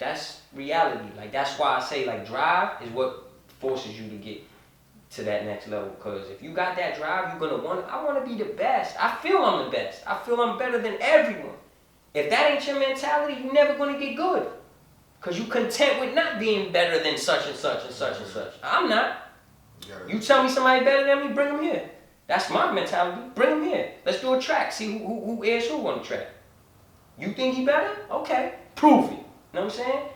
that's reality. Like, that's why I say, like, drive is what forces you to get to that next level. Because if you got that drive, you're gonna I want to be the best. I feel I'm the best. I feel I'm better than everyone. If that ain't your mentality, you're never gonna get good. Because you content with not being better than such and such and such and such. I'm not. You tell me somebody better than me, bring them here. That's my mentality. Bring them here. Let's do a track. See who is who on the track. You think he better? Okay. Prove it. You know what I'm saying?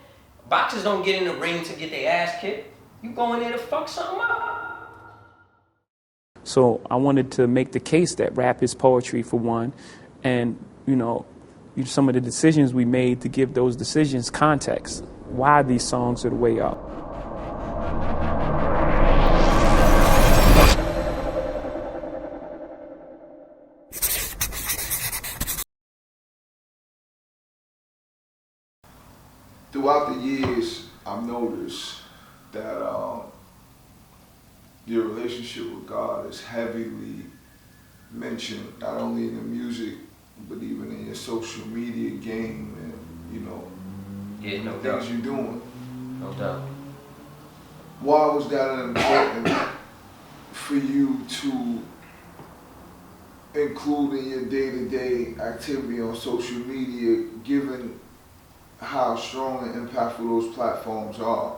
Boxers don't get in the ring to get their ass kicked. You go in there to fuck something up. So I wanted to make the case that rap is poetry, for one, and, some of the decisions we made to give those decisions context. Why these songs are the way up. Throughout the years, I've noticed that your relationship with God is heavily mentioned, not only in the music, but even in your social media game and, yeah, no things doubt. you're doing. No doubt. Why was that important for you to include in your day-to-day activity on social media, given how strong and impactful those platforms are?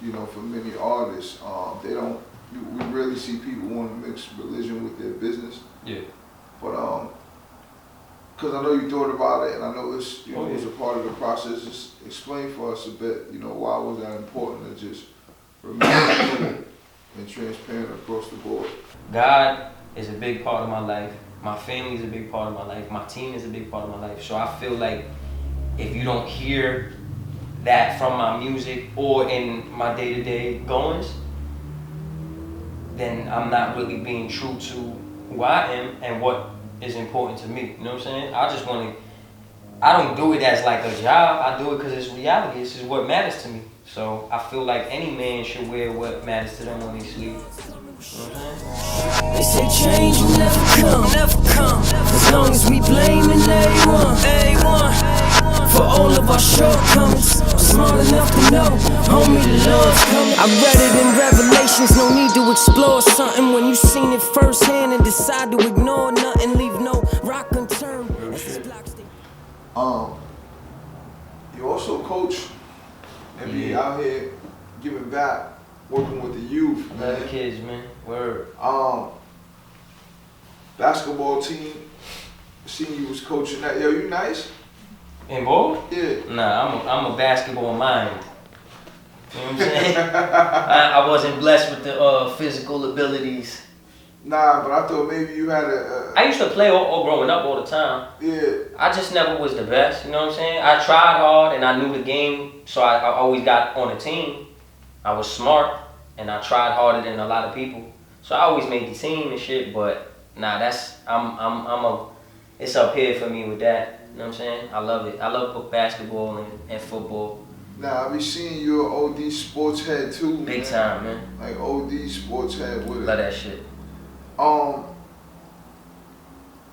For many artists, we rarely see people want to mix religion with their business. Yeah. But because I know you thought about it, and I know it's it was a part of the process. Just explain for us a bit. Why was that important to just remain open and transparent across the board? God is a big part of my life. My family is a big part of my life. My team is a big part of my life. So I feel like if you don't hear that from my music or in my day-to-day goings, then I'm not really being true to who I am and what is important to me. You know what I'm saying? I don't do it as like a job. I do it because it's reality. This is what matters to me. So I feel like any man should wear what matters to them on their sleeve. You know what I'm saying? They say change will never come. As long as we blaming A1. For all of our shortcomings, I'm smart enough to know, homie, the Lord's coming. I read it in Revelations, no need to explore something when you seen it firsthand and decide to ignore nothing, leave no rock unturned. You also coach and be out here giving back, working with the youth, man. Love the kids, man. Word. Basketball team, seen you was coaching that. Yo, you nice? In ball? Yeah. Nah, I'm a basketball mind. You know what I'm saying? I wasn't blessed with the physical abilities. Nah, but I thought maybe you had I used to play all growing up all the time. Yeah. I just never was the best, you know what I'm saying? I tried hard and I knew the game, so I always got on a team. I was smart and I tried harder than a lot of people. So I always made the team and shit, but nah, it's up here for me with that. You know what I'm saying? I love it. I love basketball and football. Nah, I be seeing you an OD sports head too. Big time, man. Like OD sports head with it. Love that shit.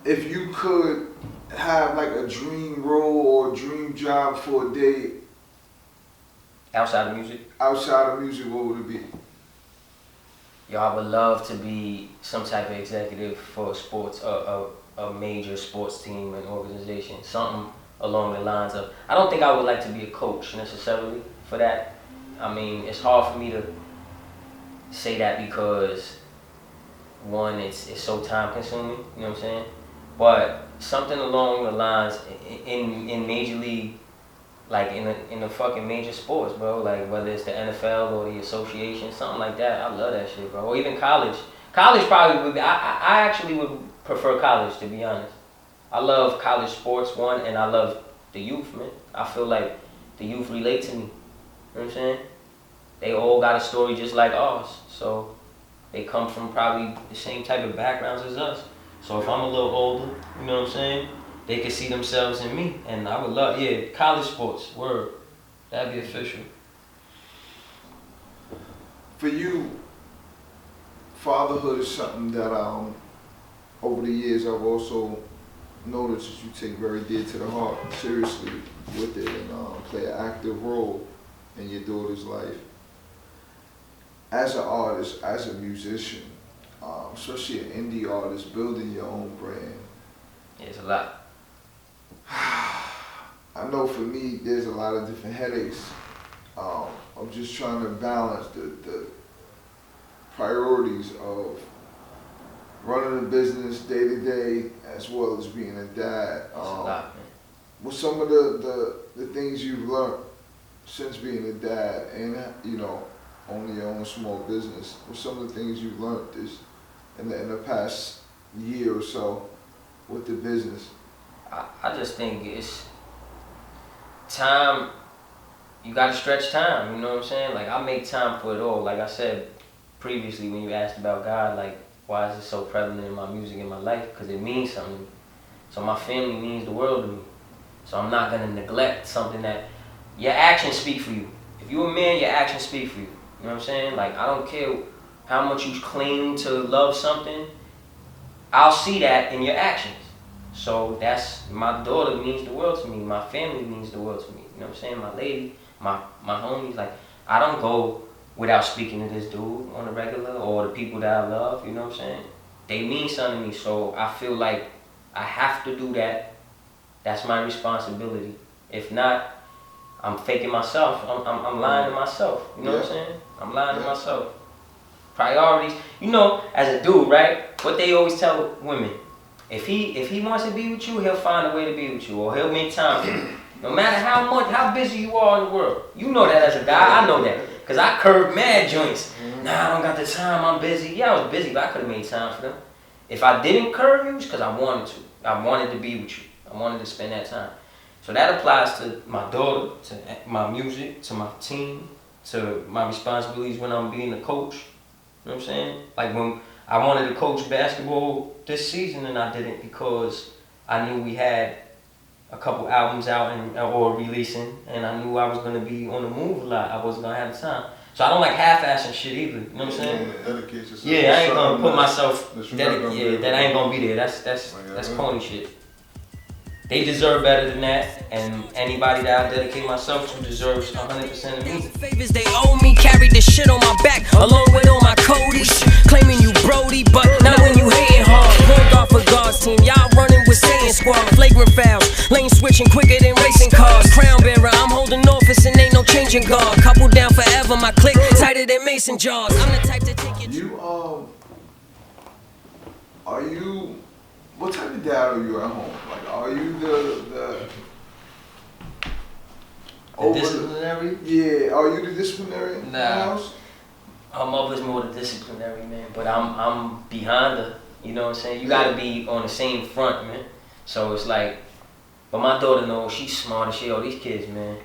If you could have like a dream role or a dream job for a day outside of music? Outside of music, what would it be? Yo, I would love to be some type of executive for sports, a major sports team and organization, something along the lines of, I don't think I would like to be a coach necessarily for that. I mean, it's hard for me to say that because one, it's so time consuming, you know what I'm saying? But something along the lines in major league, like in the fucking major sports, bro, like whether it's the NFL or the association, something like that. I love that shit, bro. Or even college. College probably would be, I actually would prefer college, to be honest. I love college sports, one, and I love the youth, man. I feel like the youth relate to me. You know what I'm saying? They all got a story just like ours. So they come from probably the same type of backgrounds as us. So if I'm a little older, you know what I'm saying? They can see themselves in me. And I would love, college sports, word. That'd be official. For you, fatherhood is something that over the years I've also know that you take very dear to the heart, seriously with it, and play an active role in your daughter's life. As an artist, as a musician, especially an indie artist, building your own brand. Yeah, it's a lot. I know for me, there's a lot of different headaches. I'm just trying to balance the priorities of running a business day to day, as well as being a dad. It's a lot, man. What's some of the things you've learned since being a dad and, you know, owning your own small business? What's some of the things you've learned in the past year or so with the business? I just think it's time. You gotta stretch time, you know what I'm saying? Like, I make time for it all. Like I said previously when you asked about God, like, why is it so prevalent in my music, in my life? Because it means something to me. So my family means the world to me. So I'm not gonna neglect something that, your actions speak for you. If you're a man, your actions speak for you. You know what I'm saying? Like, I don't care how much you claim to love something, I'll see that in your actions. So that's, my daughter means the world to me. My family means the world to me. You know what I'm saying? My lady, my homies, like, I don't go without speaking to this dude on the regular, or the people that I love, you know what I'm saying? They mean something to me, so I feel like I have to do that. That's my responsibility. If not, I'm faking myself. I'm lying to myself. You know what I'm saying? I'm lying to myself. Priorities. You know, as a dude, right? What they always tell women: if he wants to be with you, he'll find a way to be with you, or he'll make time for you. No matter how busy you are in the world. You know that as a guy. I know that, cause I curved mad joints. Nah, I don't got the time. I'm busy. Yeah, I was busy, but I could have made time for them. If I didn't curve you, it's cause I wanted to. I wanted to be with you. I wanted to spend that time. So that applies to my daughter, to my music, to my team, to my responsibilities when I'm being a coach. You know what I'm saying? Like when I wanted to coach basketball this season and I didn't, because I knew we had a couple albums out or releasing, and I knew I was gonna be on the move a lot. I wasn't gonna have the time. So I don't like half-assing shit either. You know what I'm saying? Yeah, I ain't gonna put myself. That ain't gonna be there. That's corny shit. They deserve better than that, and anybody that I dedicate myself to deserves 100% of me. Favors they owe me, carried the shit on my back, along with all my codies. Claiming you Brody, but not when you hating hard. Point off a God's team, y'all running with Satan squad. Flagrant fouls, lane switching quicker than racing cars. Crown bearer, I'm holding office and ain't no changing guard. Couple down forever, my clique tighter than mason jars. I'm the type to take you. Are you? What type of dad are you at home? Like, are you the disciplinary? Yeah, are you the disciplinary in the house? Her mother's more the disciplinary, man, but I'm behind her. You know what I'm saying? You gotta be on the same front, man. So it's like, but my daughter knows she's smart as shit. Oh, these kids, man,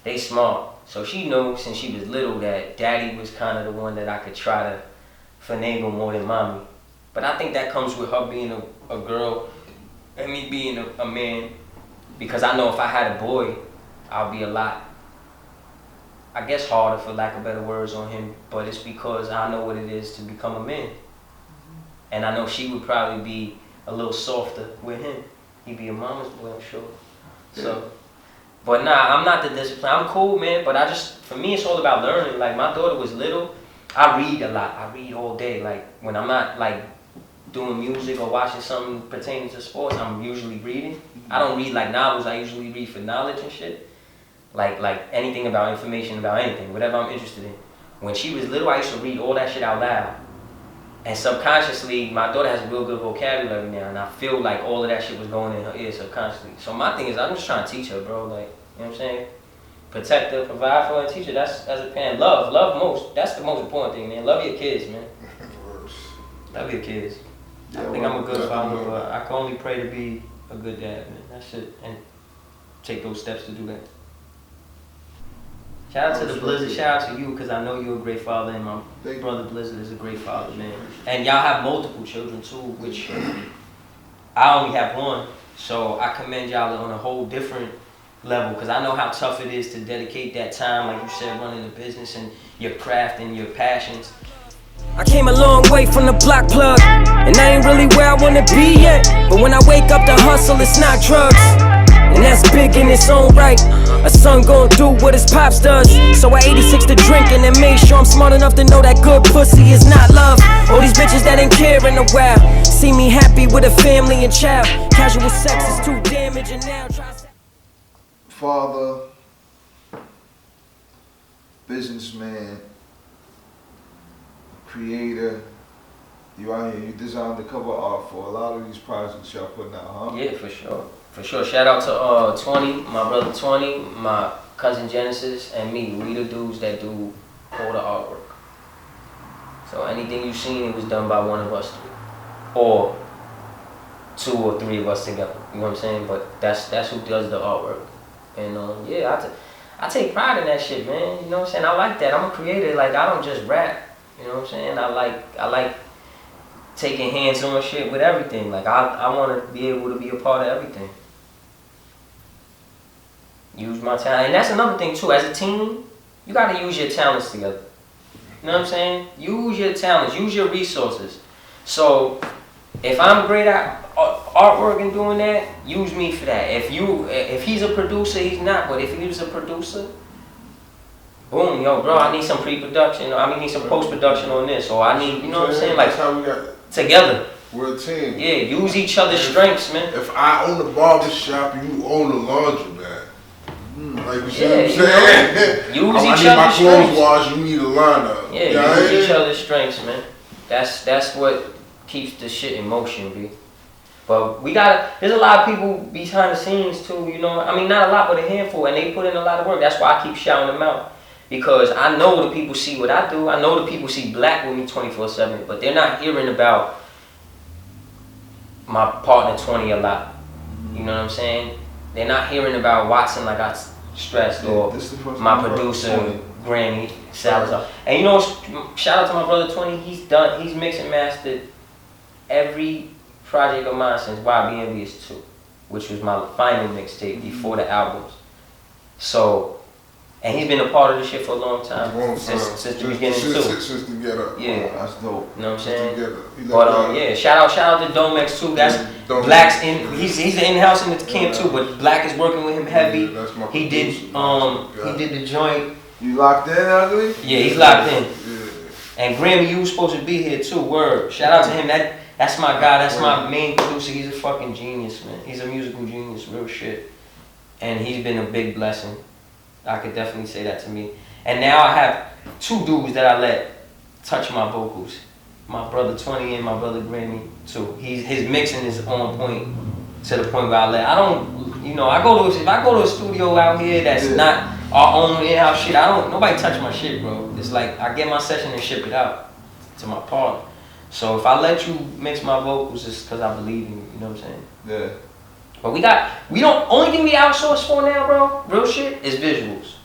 they smart. So she knows since she was little that daddy was kind of the one that I could try to finagle more than mommy. But I think that comes with her being a girl and me being a man, because I know if I had a boy, I'll be a lot, I guess, harder, for lack of better words, on him. But it's because I know what it is to become a man. And I know she would probably be a little softer with him. He'd be a mama's boy, I'm sure. So, but nah, I'm not the discipline. I'm cool, man, but for me, it's all about learning. Like, my daughter was little, I read a lot. I read all day. Like, when I'm not, like, doing music or watching something pertaining to sports, I'm usually reading. I don't read like novels. I usually read for knowledge and shit. Like anything about information about anything, whatever I'm interested in. When she was little, I used to read all that shit out loud. And subconsciously, my daughter has a real good vocabulary now, and I feel like all of that shit was going in her ears subconsciously. So my thing is, I'm just trying to teach her, bro. Like, you know what I'm saying? Protect her, provide for her, and teach her. That's, as a parent, love most. That's the most important thing, man. Love your kids, man. Love your kids. I think I'm a good father, but I can only pray to be a good dad, man. That's it, and take those steps to do that. Shout out to the BLIZZ, shout out to you, because I know you're a great father, and my brother BLIZZ is a great father, man. And y'all have multiple children too, which I only have one, so I commend y'all on a whole different level, because I know how tough it is to dedicate that time, like you said, running a business and your craft and your passions. I came a long away from the block plug, and I ain't really where I wanna be yet. But when I wake up to hustle, it's not drugs, and that's big in its own right. A son gon' do what his pops does, so I 86 to drinking and made sure I'm smart enough to know that good pussy is not love. All these bitches that ain't care in a while see me happy with a family and child. Casual sex is too damaging now. Father, businessman, creator. You out here, you designed the cover art for a lot of these projects y'all putting out, huh? Yeah, for sure. For sure. Shout out to 20, my brother 20, my cousin Genesis, and me. We the dudes that do all the artwork. So anything you seen, it was done by one of us three. Or 2 or 3 of us together. You know what I'm saying? But that's who does the artwork. And yeah, I take pride in that shit, man. You know what I'm saying? I like that. I'm a creator. Like, I don't just rap. You know what I'm saying? I like taking hands-on shit with everything. Like, I want to be able to be a part of everything. Use my talent. And that's another thing, too. As a team, you got to use your talents together. You know what I'm saying? Use your talents. Use your resources. So, if I'm great at artwork and doing that, use me for that. If he's a producer, he's not. But if he was a producer, boom, yo, bro, I need some pre-production. I need some post-production on this. Or I need, you know what I'm saying? Like, that's how we got together. We're a team. Yeah, use each other's strengths, man. If I own the barber shop and you own the laundromat, like you see what I'm you saying? know, use I each need my other's clothes strengths. washed, you need a lineup. Yeah, use each other's strengths, man. That's what keeps the shit in motion, B. But there's a lot of people behind the scenes too, you know. I mean, not a lot, but a handful, and they put in a lot of work. That's why I keep shouting them out. Because I know the people see what I do. I know the people see Blak with me 24/7, but they're not hearing about my partner 20 a lot. You know what I'm saying? They're not hearing about Watson like I stressed, or my producer, Granny Salazar. And you know, shout out to my brother 20. He's mixed and mastered every project of mine since YBNB is 2, which was my final mixtape before the albums. So, and he's been a part of this shit for a long time, since the beginning too. Since the get up. Yeah, that's dope. You know what I'm saying? But yeah, shout out to Domex too. That's Blak's he's in-house in the camp too, but Blak is working with him heavy. Yeah, he did the joint. You locked in, Ugly? Yeah, he's locked in. Yeah. And Grammy, you was supposed to be here too. Word. Shout out to him. That's my guy. That's my main producer. He's a fucking genius, man. He's a musical genius, real shit. And he's been a big blessing. I could definitely say that to me. And now I have 2 dudes that I let touch my vocals. My brother 20 and my brother Grammy too. His mixing is on point to the point where if I go to a studio out here that's not our own in-house shit, nobody touch my shit, bro. It's like I get my session and ship it out to my partner. So if I let you mix my vocals, it's because I believe in you, you know what I'm saying? Yeah. But only thing we outsource for now, bro, real shit, is visuals.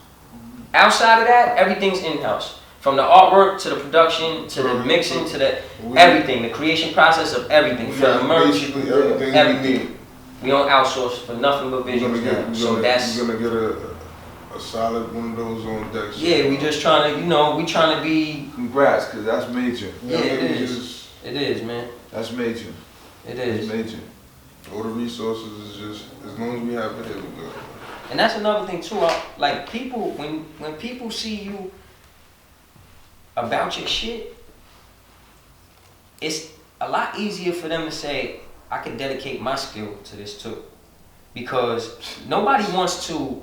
Outside of that, everything's in-house. From the artwork to the production to the mixing to everything, the creation process of everything, from the merch, basically everything we need. We don't outsource for nothing but visuals now. You're gonna get a solid one of those on deck. Yeah, we just trying to be. Congrats, because that's major. Yeah, it is. It is, man. That's major. It is. It's major. All the resources is just, as long as we have it here, we good. And that's another thing too. Like people, when people see you about your shit, it's a lot easier for them to say, I can dedicate my skill to this too. Because nobody wants to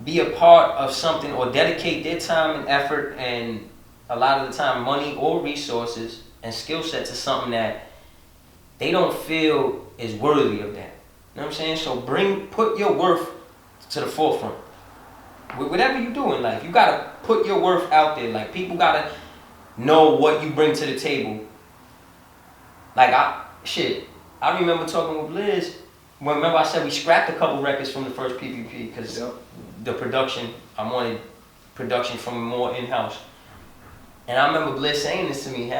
be a part of something or dedicate their time and effort and a lot of the time money or resources and skill set to something that they don't feel is worthy of that. You know what I'm saying? So put your worth to the forefront. With whatever you do in life, you gotta put your worth out there. Like, people gotta know what you bring to the table. Like, I remember talking with BLIZZ. Remember I said we scrapped a couple records from the first PPP because the production, I wanted production from more in-house. And I remember BLIZZ saying this to me,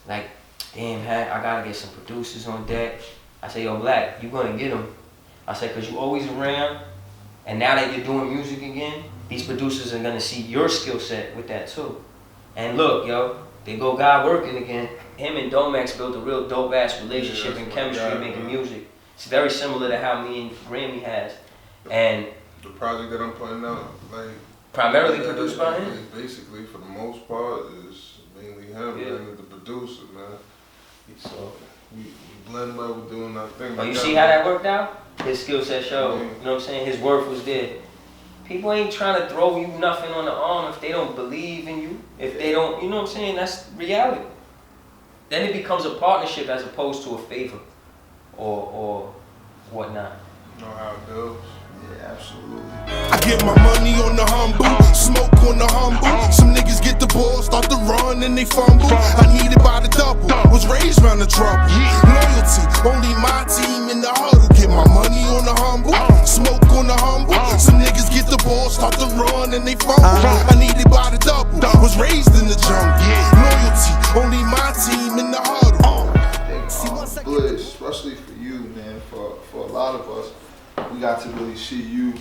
like, damn, I gotta get some producers on deck. I said, yo, Blak, you gonna get them. I said, cause you always around, and now that you're doing music again, these producers are gonna see your skill set with that too. And look, yo, They go God working again. Him and Domex built a real dope ass relationship and chemistry making music. It's very similar to how me and Grammy has. And the project that I'm putting out, like primarily produced by him. Basically, for the most part, is mainly him and the producer, man. So we blend well with doing our thing. Oh, you see how that worked out? His skill set showed. You know what I'm saying? His worth was there. People ain't trying to throw you nothing on the arm if they don't believe in you. If they don't, you know what I'm saying? That's reality. Then it becomes a partnership as opposed to a favor or whatnot. You know how it goes? Yeah, absolutely. I get my money on the humble, smoke on the humble. Some niggas get the ball, start to run and they fumble. I need it by the double, was raised round the trouble. Loyalty, only my team in the huddle. Get my money on the humble, smoke on the humble. Some niggas get the ball, start to run and they fumble. I need it by the double, was raised in the jungle. Loyalty, only my team in the huddle. BLIZZ, especially for you, man, for a lot of us, we got to really see you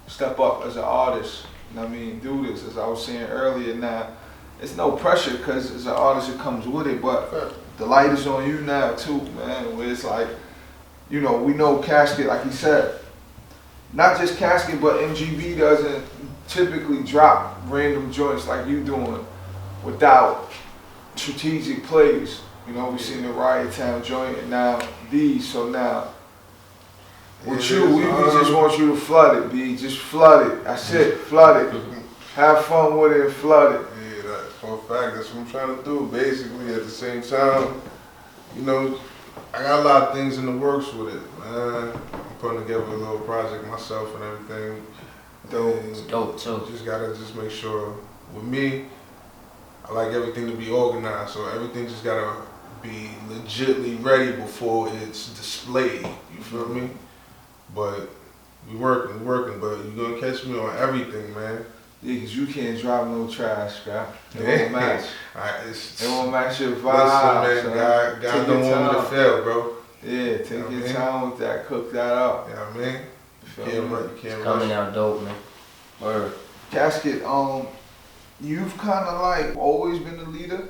step up as an artist. You know what I mean? Do this, as I was saying earlier. Now, it's no pressure because as an artist it comes with it, but the light is on you now too, man. Where it's like, you know, we know Casket, like he said, not just Casket, but MGB doesn't typically drop random joints like you doing without strategic plays. You know, we seen the Riot Town joint and now these, so now with you, we just want you to flood it, B. Just flood it. That's it, flood it. Have fun with it and flood it. Yeah, that's for a fact. That's what I'm trying to do. Basically, at the same time, you know, I got a lot of things in the works with it, man. I'm putting together a little project myself and everything. Dope too. Just gotta make sure. With me, I like everything to be organized, so everything just gotta be legitly ready before it's displayed. You feel me? But we working, but you gonna catch me on everything, man. Yeah, because you can't drive no trash, Scott. It won't match. It won't match your vibe. Listen, man, so God don't want me to fail, bro. Yeah, take your time with that, cook that up. You know what I mean? You can't coming out dope, man. Word. Casket, you've kind of like always been the leader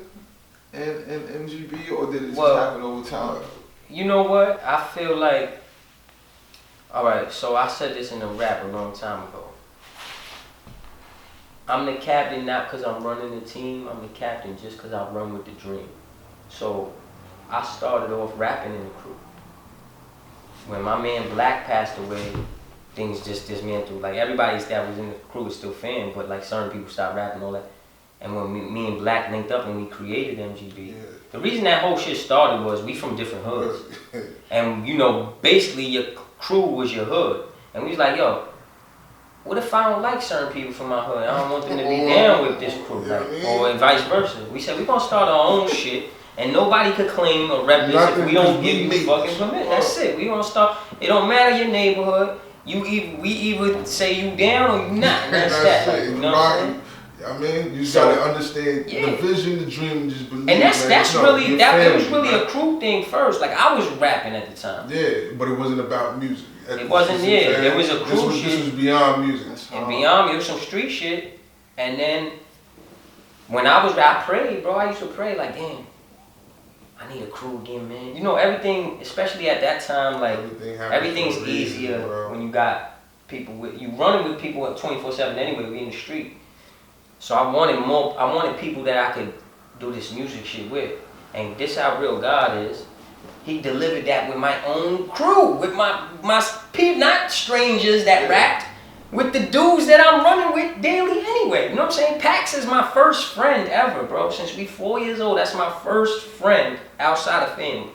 in MGB, or did it just happen over time? You know what? I feel like, alright, so I said this in a rap a long time ago. I'm the captain not because I'm running the team, I'm the captain just because I run with the dream. So I started off rapping in the crew. When my man Blak passed away, things just dismantled. Like everybody that was in the crew is still fan, but like certain people stopped rapping and all that. And when me and Blak linked up and we created MGB, the reason that whole shit started was we from different hoods. And you know, basically your crew was your hood. And we was like, yo, what if I don't like certain people from my hood? I don't want them to be down with this crew, like, or vice versa. We said, we're gonna start our own shit, and nobody could claim or rep this if we don't give you fucking permit. That's it. We gonna start, it don't matter your neighborhood, we either say you down or you not, and that's that. Like, you know what I'm saying? I mean, you gotta understand the vision, the dream, and just believe. And that's really, it was really a crew thing first. Like, I was rapping at the time. Yeah, but it wasn't about music. It wasn't, it was a crew shit. This was beyond music. And beyond me, it was some street shit. And then, when I prayed, bro, I used to pray like, damn, I need a crew again, man. You know, everything, especially at that time, like, everything's easier when you got people with, you running with people at 24/7 anyway, we in the street. So I wanted people that I could do this music shit with. And this how real God is. He delivered that with my own crew, with my people, not strangers that rapped, with the dudes that I'm running with daily anyway. You know what I'm saying? Pax is my first friend ever, bro. Since we 4 years old, that's my first friend outside of family.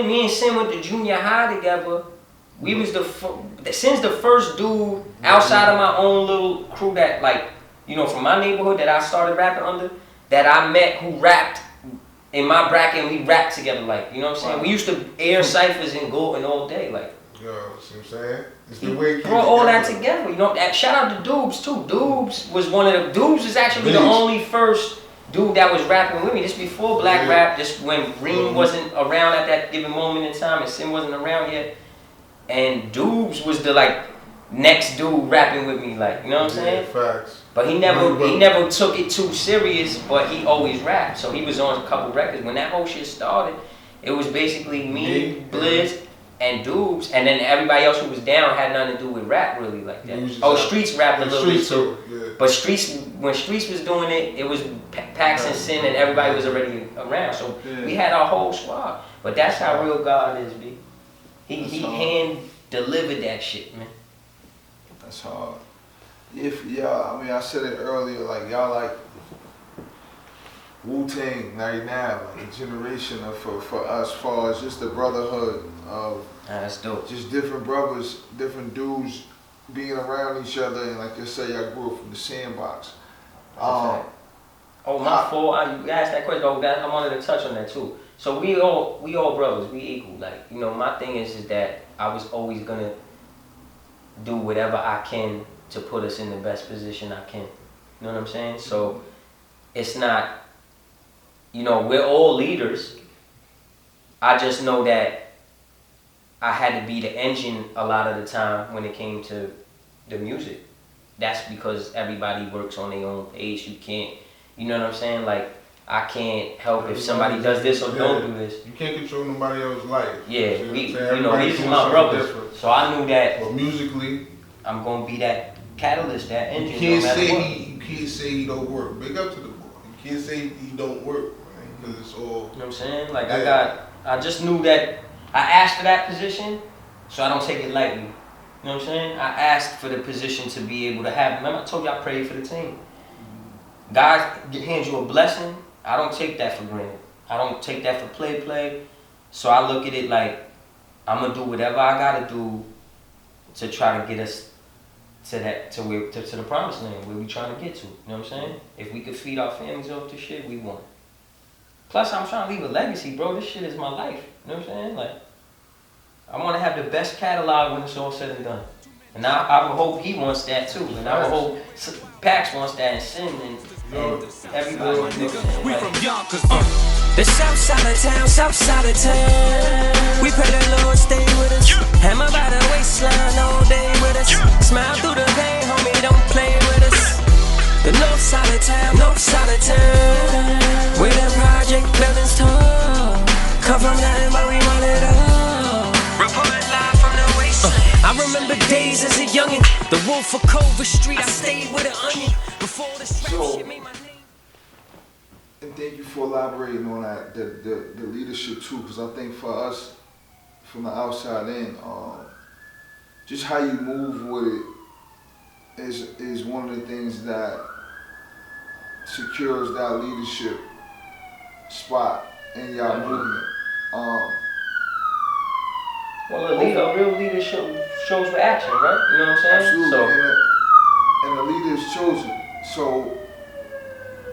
Me and Sin went to junior high together. We was Sin's the first dude outside of my own little crew that, like, you know, from my neighborhood that I started rapping under, that I met who rapped in my bracket, and we rapped together, like, you know what I'm saying? We used to air ciphers in Golden all day, like. Yo, see what I'm saying? It's the way it brought all that together, you know. Shout out to Doobs too. Doobs was was actually the only first dude that was rapping with me. This before Black Rap, just when Reem wasn't around at that given moment in time, and Sin wasn't around yet. And Doobs was the, like, next dude rapping with me, like, you know what I'm saying? Facts. But he never took it too serious, but he always rapped. So he was on a couple records. When that whole shit started, it was basically me, BLIZZ, and Doobs, and then everybody else who was down had nothing to do with rap really like that. Oh, Streets rapped a little bit too. Yeah. But when Streets was doing it, it was Pax and Sin, and everybody was already around. So we had our whole squad. But that's how real God is, B. He hand delivered that shit, man. That's hard. If y'all, I mean, I said it earlier, like y'all like Wu-Tang right now, like a generation of for us, as far as just the brotherhood of That's dope. just different brothers, different dudes being around each other, and like I say, y'all grew up from the sandbox. Oh, my fault. You asked that question. Oh, I wanted to touch on that too. So we all brothers. We equal. Like, you know, my thing is that I was always gonna do whatever I can to put us in the best position I can. You know what I'm saying? So it's not, you know, we're all leaders. I just know that I had to be the engine a lot of the time when it came to the music. That's because everybody works on their own pace. You can't, you know what I'm saying? Like, I can't help if somebody does this or don't do this. You can't control nobody else's life. Yeah, you know, these are my brothers. Different. So I knew that. But musically, I'm gonna be that catalyst, that engine. you no matter what. you can't say he don't work. Big up to the boy. You can't say he don't work, man, because it's all. You know what I'm saying? Like, I just knew that I asked for that position, so I don't take it lightly. You know what I'm saying? I asked for the position to be able to have. Remember, I told you I prayed for the team. God hands you a blessing. I don't take that for granted. I don't take that for play. So I look at it like I'm gonna do whatever I gotta do to try to get us to the promised land where we trying to get to. You know what I'm saying? If we could feed our families off this shit, we won. Plus, I'm trying to leave a legacy, bro. This shit is my life. You know what I'm saying? Like, I want to have the best catalog when it's all said and done. And I would hope he wants that too. And I would hope Pax wants that, and Sin, and everybody. We from Yonkers, the south side of town, south side of town. We pray the Lord stay with us. Hammer by the waistline all day with us. Smile through the pain, homie, don't play with us. The north side of town, north side of town. Where the project buildings tall. Come from nothing but we want it all. Reporting live from the wasteland. I remember days as a youngin'. The wolf of Culver Street, I stayed with an onion. Before this rap shit made my name. And thank you for elaborating on that, the leadership too, because I think for us, from the outside in, just how you move with it is one of the things that secures that leadership spot in your movement. Well, a real leader shows with action, right? You know what I'm saying? Absolutely. And the leader is chosen. So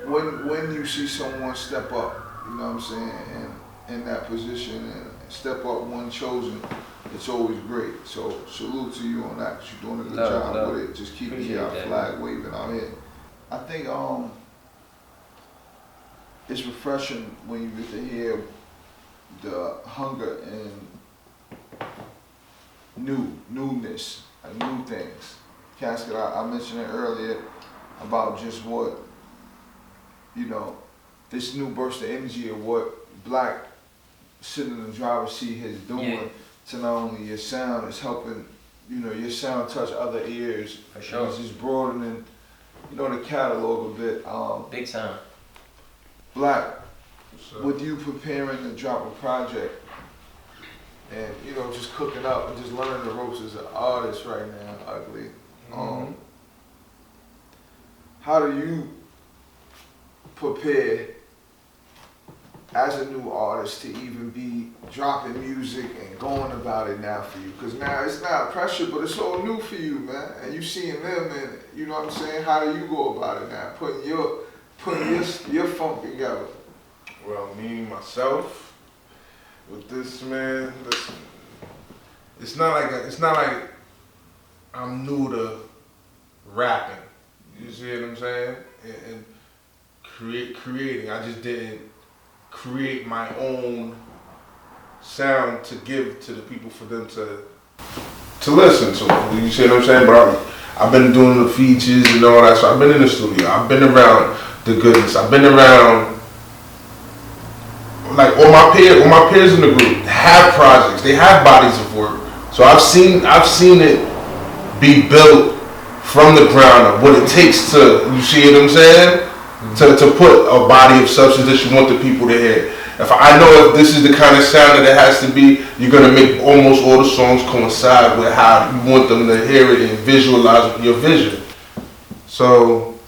when you see someone step up, you know what I'm saying, and in that position and step up one chosen, it's always great. So salute to you on that, because you're doing a good job with it. Just keeping your flag waving out here. I think it's refreshing when you get to hear the hunger and newness, like new things. Casket, I mentioned it earlier about just what, you know, this new burst of energy of what Blak sitting in the driver's seat is doing to not only your sound, it's helping, you know, your sound touch other ears. For sure. It's just broadening, you know, the catalog a bit. Big time. Blak, with you preparing to drop a project and, you know, just cooking up and just learning the ropes as an artist right now, Ugly. How do you prepare as a new artist to even be dropping music and going about it now for you? Because now it's not pressure, but it's all new for you, man. And you seeing them, and you know what I'm saying? How do you go about it now? Putting your funk together. Well, me, myself, with this, man, listen, it's not like I'm new to rapping. You see what I'm saying? And creating. I just didn't create my own sound to give to the people for them to listen to. You see what I'm saying? But I've been doing the features and all that. So I've been in the studio. I've been around the goodness. I've been around like all my peers in the group have projects. They have bodies of work. So I've seen it be built from the ground up. What it takes to, you see what I'm saying? To put a body of substance that you want the people to hear. If I know if this is the kind of sound that it has to be, you're gonna make almost all the songs coincide with how you want them to hear it and visualize your vision. So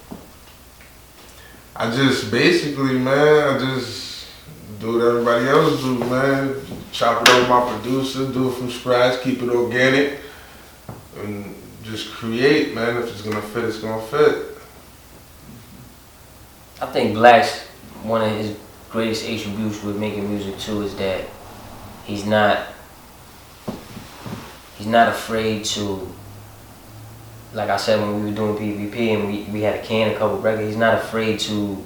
I just basically, man, I just do what everybody else do, man. Chop it over my producer, do it from scratch, keep it organic, and just create, man. If it's gonna fit, it's gonna fit. I think Blak's one of his greatest attributes with making music too is that he's not afraid to, like I said when we were doing PvP and we had to can a couple records, he's not afraid to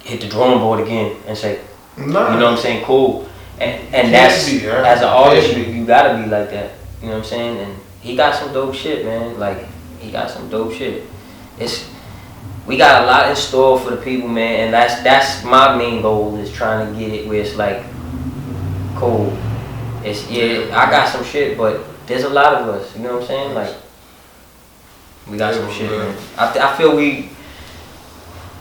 hit the drawing board again and say, you know what I'm saying, cool. And that's, as an artist, you gotta be like that, you know what I'm saying? And he got some dope shit, man. Like, he got some dope shit. We got a lot in store for the people, man, and that's my main goal, is trying to get it where it's like, cool. It's, yeah, I got some shit, but there's a lot of us, you know what I'm saying? Like, we got some shit, man. I feel we,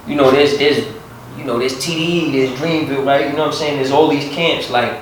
you know, there's TDE, there's Dreamville, right? You know what I'm saying? There's all these camps, like,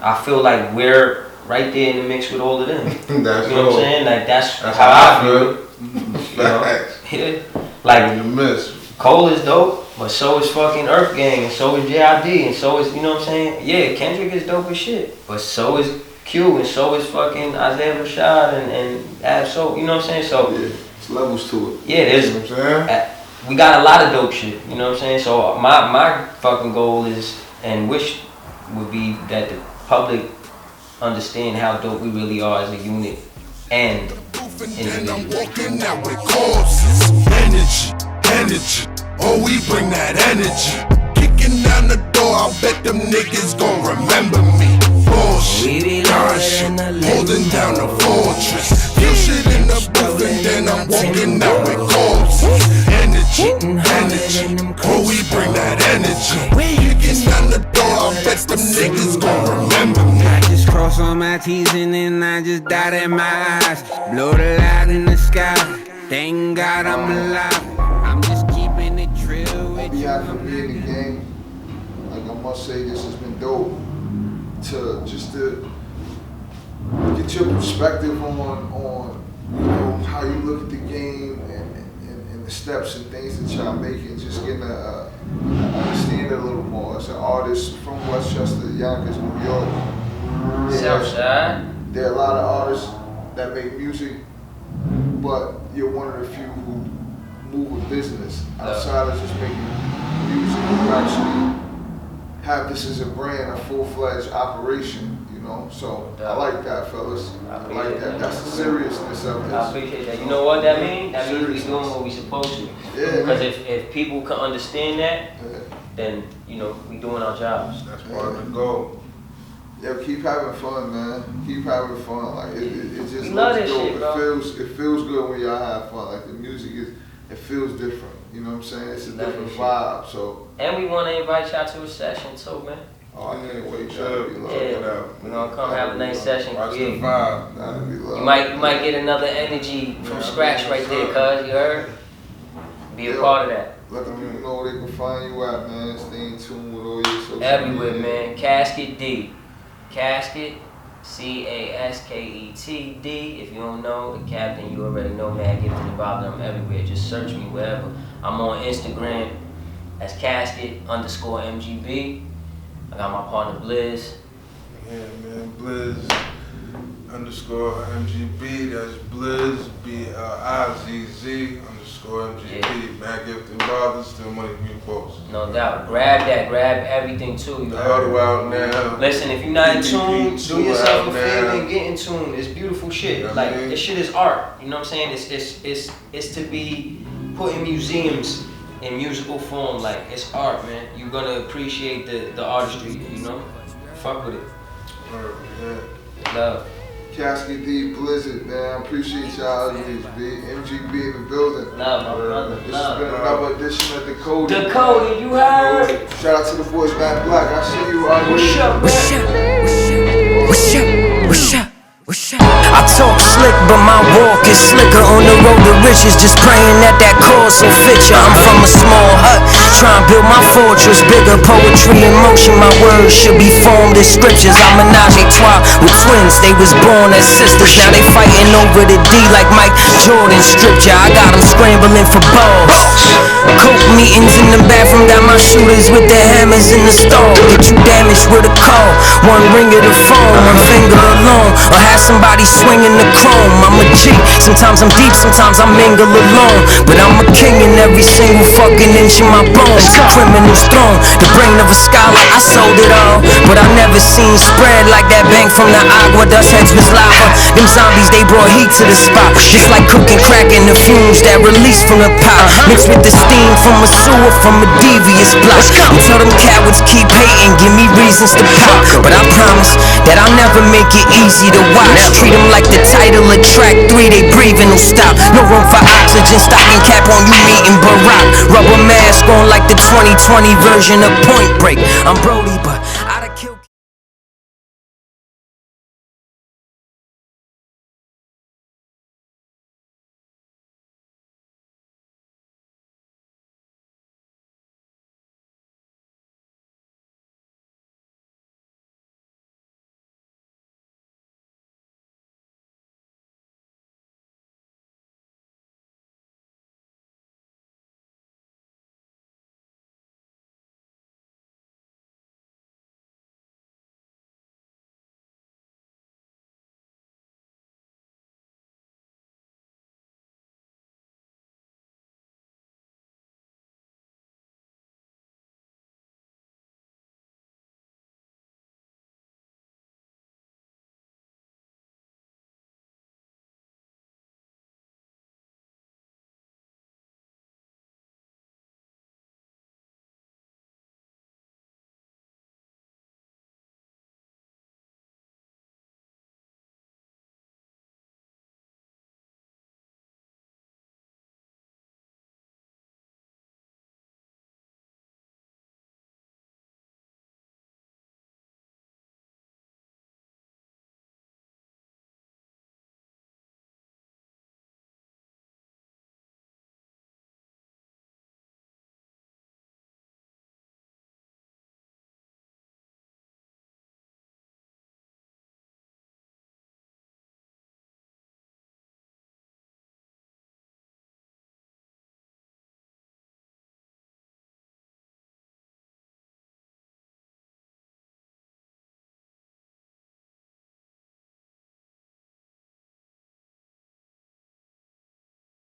I feel like we're right there in the mix with all of them. You know what I'm saying? Like, that's how I feel. You know? Yeah. Like, you miss. Cole is dope, but so is fucking Earth Gang, and so is JID, and so is, you know what I'm saying? Yeah, Kendrick is dope as shit, but so is Q, and so is fucking Isaiah Rashad, and Ab-So, you know what I'm saying? So, yeah, it's levels to it. Yeah, there's, you know what I'm saying? We got a lot of dope shit, you know what I'm saying? So my fucking goal is, and wish would be, that the public understand how dope we really are as a unit and individual. I'm walking out with corpses. Energy, oh we bring that energy. Kicking down the door, I bet them niggas gon' remember me. Bullshit, holding down the fortress. Feel shit in the booth and then I'm walking out with corpses. Energy, oh we bring that energy. Kicking down the door, I bet them niggas gon' remember me. I just cross all my T's and then I just dotted my eyes. Blow the light in the sky, thank God I'm alive. I'm just keeping it trill with you. For me in the game, like I must say, this has been dope. To get your perspective on you know, how you look at the game and the steps and things that y'all making, just getting to understand it a little more. As an artist from Westchester, Yonkers, New York, Southside. there are a lot of artists that make music, but you're one of the few who move a business outside of just making music. You actually have this as a brand, a full-fledged operation. So I like that, fellas. I like that. That's the seriousness of this. I appreciate that. You know what that means? That means we doing what we supposed to. Yeah. Because if people can understand that, then you know we doing our jobs. That's part of the goal. Yeah, keep having fun, man. Keep having fun. Like it just we love looks that dope. shit, It feels good when y'all have fun. Like the music it feels different. You know what I'm saying? It's a different vibe. So. And we want to invite y'all to a session too, man. Oh, I can't wait. Yeah, we're gonna come have a nice session. Watch the vibe. You might get another energy from scratch right there, cuz, you heard? Be a part of that. Let the people know where they can find you at, man. Stay in tune with all your social Everywhere, media. man. Casket D. Casket, Casket D. If you don't know, the captain, you already know, man. Give it the vibe. I'm everywhere. Just search me wherever. I'm on Instagram as Casket_MGB. I got my partner BLIZZ. Yeah, man, BLIZZ _MGB. That's BLIZZ BLIZZ _MGB. Yeah. Mad gift and bothers, still money for me to post. No doubt. Grab that. Grab everything too. You The auto out now. Listen, if you're not in tune, PvP do yourself a out favor now. and get in tune. It's beautiful shit. You know Like what I mean? this shit is art. You know what I'm saying? It's to be put in museums in musical form. Like it's art, man. You're gonna appreciate the artistry. You know, fuck with it. Yeah. Love. Casket D, BLIZZ, man. Appreciate y'all. MGB in the building. Love, my brother. This has been another edition of Decoded. Decoded, you heard? Shout out to the boys back Blak. I see you out What's here. up, man? What's up? I talk slick, but my walk is slicker. On the road to riches, just praying that that course will fit ya. I'm from a small hut, trying to build my fortress bigger. Poetry in motion, my words should be formed as scriptures. I'm menage a trois with twins, they was born as sisters. Now they fighting over the D like Mike Jordan stripped ya. I got them scrambling for balls. Coke meetings in the bathroom, got my shooters with their hammers in the stall. Get you damaged with a call, one ring of the phone, one finger alone, or have somebody swinging the chrome. I'm a G, sometimes I'm deep, sometimes I mingle alone, but I'm a king in every single fucking inch of my bones. The criminal's throne, the brain of a scholar, I sold it all, but I never seen spread like that bank from the agua. Dust heads was lava, them zombies they brought heat to the spot. Just like cooking crack in the fumes that release from the pot, mixed with the steam from a sewer from a devious block. You tell them cowards keep hating, give me reasons to pop, but I promise that I'll never make it easy to watch. Treat them like the title of track 3, they breathing will stop. No room for oxygen, stocking cap on you meeting Barack. Rubber mask on like the 2020 version of Point Break. I'm Brody,